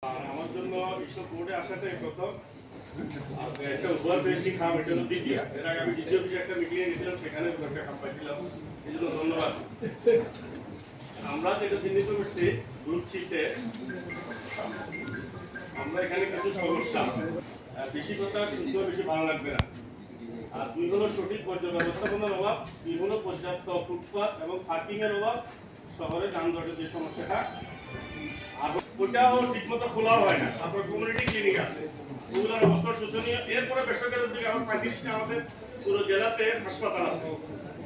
আর আমার জন্য এইসব বোর্ডে আসাটাই প্রথম। একটা উপহার পেয়েছি খাম, এটা হলো দ্বিতীয়। এর আগে আমি ডিসি অফিসে একটা মিটিংয়ে গেছিলাম, সেখানে একটা খাম পাইছিলাম, এই জন্য ধন্যবাদ। আমরা যেটা চিহ্নিত করছি গ্রুপ সিতে, আমরা এখানে কিছু সমস্যা, বেশি কথা শুনতে বেশি ভালো লাগবে না। আর দুই হলো সঠিক পর্যায় ব্যবস্থাপনার অভাব, দুই হলো পর্যাপ্ত ফুটপাত এবং পার্কিং এর অভাব, শহরে যানজটের যে সমস্যাটা, আর ওটাও ঠিকমতো খোলাও হয় না। তারপর কমিউনিটি ক্লিনিক আছে, ওগুলোর অবস্থা শোচনীয়। এরপরে বেসরকারি উদ্যোগে আমার 35টা আমাদের পুরো জেলাতে হাসপাতাল আছে,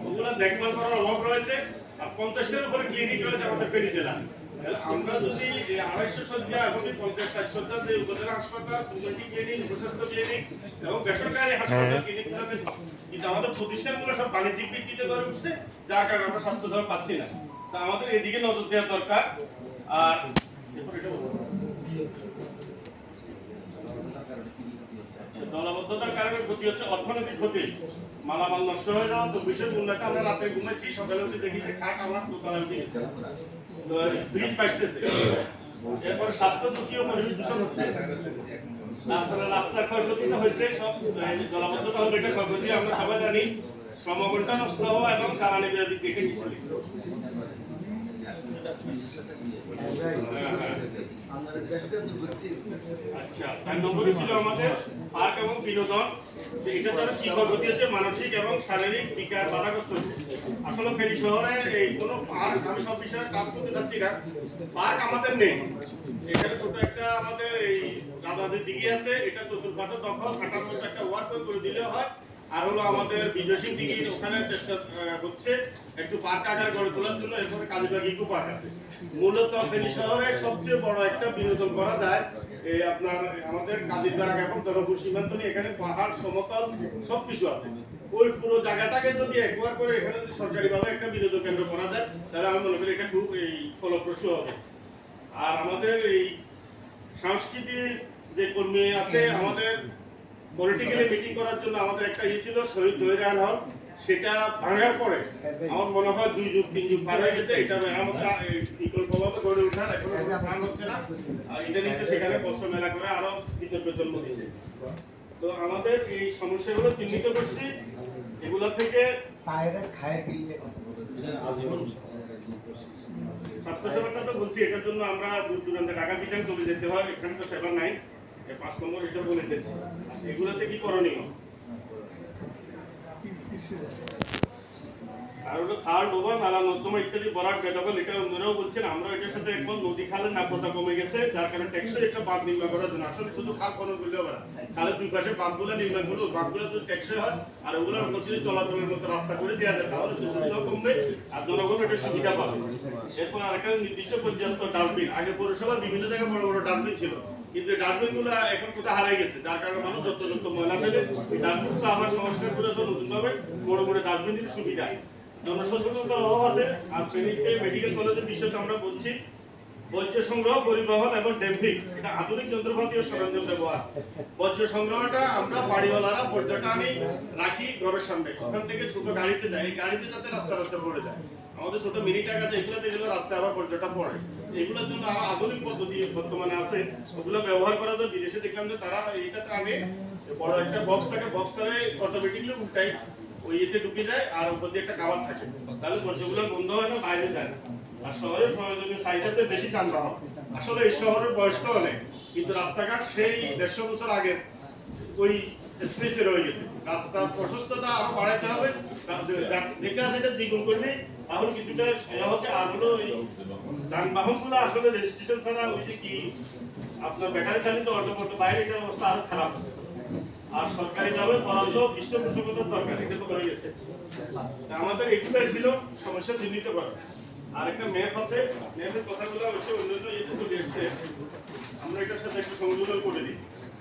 ওগুলো দেখভাল করার অভাব রয়েছে। আর 50টার উপরে ক্লিনিক রয়েছে আমাদের ফেনী জেলা। আমরা যদি 250 শয্যা এবং 50-60 শয্যা যে উপজেলা হাসপাতাল, কমিউনিটি ক্লিনিক, উপস্বাস্থ্য ক্লিনিক এবং বেসরকারি হাসপাতাল ক্লিনিকগুলোতে, কিন্তু আমাদের প্রতিষ্ঠানগুলো সব বাণিজ্যিক ভিত্তিতে গড়ে উঠছে, যার কারণে আমরা স্বাস্থ্যসেবা পাচ্ছি না। তা আমাদের এদিকে নজর দেওয়া দরকার। আর দলবদ্ধতার কারণে ক্ষতি হচ্ছে, অর্থনৈতিক ক্ষতি, মালামাল নষ্ট হয়ে যাওয়া। 24-এর বন্যাতে আমরা রাতে ঘুমেছি, সকালে উঠে দেখি যে খাট আমার দোতলা উঠে গেছে, ফ্রিজ বাঁচতেছে। এরপরে স্বাস্থ্য ঝুঁকি ও পরিবেশ দূষণ হচ্ছে। তারপরে রাস্তার ক্ষয়ক্ষতিটা হয়েছে, সব জলাবদ্ধতা হলে এটা ক্ষয়ক্ষতি আমরা সবাই জানি। শ্রম বন্টন নষ্ট হওয়া এবং জ্বালানি ব্যয় বৃদ্ধি আচ্ছা, 4 নম্বরে ছিল আমাদের পার্ক এবং বিনোদন। এটা তারা কি ক্ষয়ক্ষতি হচ্ছে, মানসিক এবং শারীরিক বিকার বাধাগ্রস্ত হচ্ছে। আসলে ফেনী শহরে এই কোনো পার্ক, আমি সব বিষয়ে কাজ করতে চাচ্ছি না, পার্ক আমাদের নেই। এখানে ছোট একটা আমাদের এই রাজাদের দিঘি আছে, এটা চতুর্পাশে দখল, হাঁটার মতো একটা ওয়ার্ক করে দিলেও হয়। আর হলো আমাদের বিজয় সিং দিঘির ওখানে চেষ্টা হচ্ছে একটু পার্ক আকার গড়ে তোলার জন্য। এরপরে কালীবাগ ইকো পার্ক আছে। মূলত ফেনী শহরে সবচেয়ে বড় একটা বিনোদন করা যায় এই আপনার আমাদের কালীবাগ এবং দরপুর সীমান্ত নিয়ে, এখানে পাহাড়, সমতল সবকিছু আছে। ওই পুরো জায়গাটাকে যদি একবার করে এখানে যদি সরকারিভাবে একটা বিনোদন কেন্দ্র করা যায়, তাহলে আমি মনে করি এটা খুব এই ফলপ্রসূ হবে। আর আমাদের এই সাংস্কৃতিক যে কর্মী আছে, আমাদের পলিটিক্যালি মিটিং করার জন্য আমাদের একটা ছিল শহীদ জহিরান হল, সেটা ভাঙার পরে আমার মনে হয় 2 যুগ 3 যুগ পার হয়ে গেছে। এটা মেরামতটা বিকল্পভাবে গড়ে ওঠার এখনো প্ল্যান হচ্ছে না। আর ইদানিং তো সেখানে বস্ত্র মেলা করে আরো বিতর্ক জন্ম দিচ্ছে। তো আমাদের এই সমস্যাগুলো চিহ্নিত করছি, এগুলো থেকে স্বাস্থ্যসেবাটা তো বলছি, এটার জন্য আমরা দূর দূরান্তে ঢাকা চিটাং চলে যেতে হয়, এখানে তো সেবা নাই। 5 নম্বর এটা বলে দিচ্ছি। এগুলোতে কি করণীয়? আর হলো খাল, ডোবা, নালা, নর্দমা ইত্যাদি ভরাট, বেদখল, এটা অন্যরাও বলছেন। আমরা এটার সাথে একমত। নদী খালের নাব্যতা কমে গেছে, যার কারণে টেকসই একটা বাঁধ নির্মাণ করার জন্য। আসলে শুধু খাল খনন করলে হবে না, খালের দুই পাশে বাঁধগুলো নির্মাণ করলে বাঁধগুলো যদি টেকসই হয় আর ওগুলোর প্রচুর চলাচলের মতো রাস্তা করে দেওয়া যায়, তাহলে সুবিধাও কমবে আর জনগণ এটা সুবিধা পাবে। এরপর আরেকটা নির্দিষ্ট পর্যাপ্ত ডাস্টবিন। আগে পৌরসভার বিভিন্ন জায়গায় বড় বড় ডাস্টবিন ছিল, কিন্তু ডাস্টবিন গুলো এখন কোথাও হারিয়ে গেছে, যার কারণে মানুষ যত ময়লা ফেলে। ডাস্টবিন তো আবার সংস্কার করে নতুন ভাবে বড় বড় ডাস্টবিন দিতে সুবিধা। জনসচেতনতার অভাব আছে। আর ফেনীতে মেডিকেল কলেজের বিষয়টা আমরা বলছি, বর্জ্য সংগ্রহ, পরিবহন এবং ড্যাম্পিং, এটা আধুনিক যন্ত্রপাতি ও সরঞ্জাম ব্যবহার। বর্জ্য সংগ্রহটা আমরা বাড়িওয়ালারা বর্জ্যটা আনি রাখি ঘরের সামনে, ওখান থেকে ছোট গাড়িতে যায়, এই গাড়িতে যাতে রাস্তা পড়ে যায়। আমাদের ছোট মিনি ট্রাক আছে, এগুলোতে গেলে রাস্তায় আবার বর্জ্যটা পড়ে। এগুলোর জন্য আরো আধুনিক পদ্ধতি বর্তমানে আছে, ওগুলো ব্যবহার করা যায়। বিদেশে দেখলাম যে তারা এইটাতে আগে বড় একটা বক্স থাকে, বক্সটারে অটোমেটিকলি উঠাই ওই এতে ঢুকে যায়, আর উপর দিয়ে একটা কাভার থাকে, তাহলে বর্জ্যগুলো বন্ধ হয় না, বাইরে যায় না। আর শহরের প্রয়োজনীয় সাইজ আছে বেশি যানবাহন। আসলে এই শহরের বয়স তো অনেক, কিন্তু রাস্তাঘাট সেই 150 বছর আগের ওই স্পেসে রয়ে গেছে। রাস্তার প্রশস্ততা আরো বাড়াইতে হবে, যেটা আছে এটা দ্বিগুণ করলে তাহলে কিছুটা হবে। আর হলো এই যানবাহনগুলো আসলে রেজিস্ট্রেশন ছাড়া ওই যে কি আপনার ব্যাটারি চালিত অটো বাইরে, এটার অবস্থা আরো খারাপ। আর সরকারি ভাবে বরাদ্দ পৃষ্ঠপোষকতার দরকার, এটা তো হয়ে গেছে। আমাদের এগুলাই ছিল সমস্যা চিহ্নিত করা। আর একটা ম্যাপ আছে, ম্যাপের কথাগুলো হচ্ছে অন্যান্য ইয়েতে চলে এসছে, আমরা এটার সাথে একটু সংযোজন করে দিই।